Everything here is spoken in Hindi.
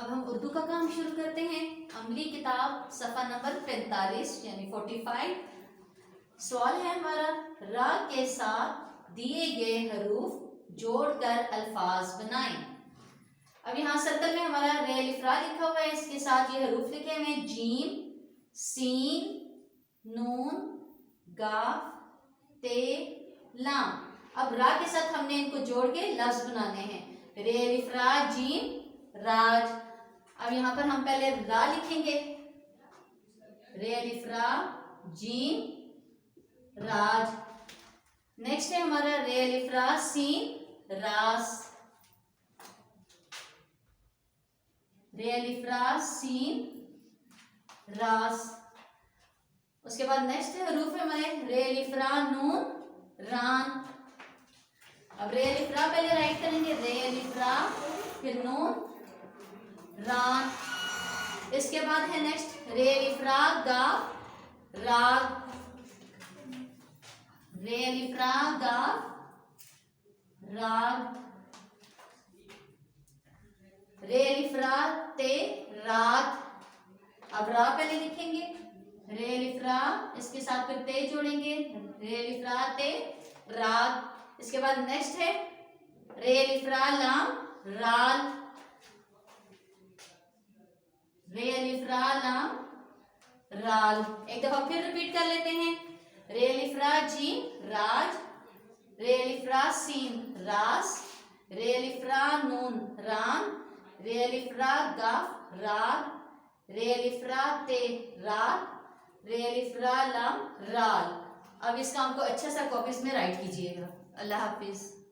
अब हम उर्दू का काम शुरू करते हैं। अमली किताब सफ़ा नंबर 45 यानी 45। सवाल है हमारा, रा के साथ दिए गए हरूफ जोड़कर अल्फाज बनाएं। अब यहाँ सतर में हमारा रे अलिफ रा लिखा हुआ है, इसके साथ ये हरूफ लिखे हुए हैं जीम, सीन, नून, गाफ, ते, लाम। अब रा के साथ हमने इनको जोड़ के लफ्ज बनाने हैं। रे अलिफ रा जीम राज। अब यहाँ पर हम पहले रा लिखेंगे, रे अलिफ रा जीम राज। नेक्स्ट है हमारा रे अलिफ रा सीन रास, रे अलिफ रा सीन रास। उसके बाद नेक्स्ट है हरूफ है हमारे रे अलिफ रा नून रान। अब रे अलिफ रा पहले राइट करेंगे, रे अलिफ रा फिर नून रान। इसके बाद है नेक्स्ट रे अलिफ रा गा राग, रे अलिफ रा गा राग। रे अलिफ रा ते रात। अब रा पहले लिखेंगे, रे अलिफ रा, इसके साथ फिर ते जोड़ेंगे, रे अलिफ रा ते रात। इसके बाद नेक्स्ट है रे अलिफ रा लाम राल, रे अलिफ रा लाम राल। एक दफा फिर रिपीट कर लेते हैं, रे अलिफ रा जीम राज, रे अलिफ रा सीन रास, रे अलिफ रा नून रान, रे अलिफ रा गाफ राग, रे अलिफ रा ते रात, रे अलिफ रा लाम राल। अब इस काम को अच्छा सा कॉपीज में राइट कीजिएगा। अल्लाह हाफिज।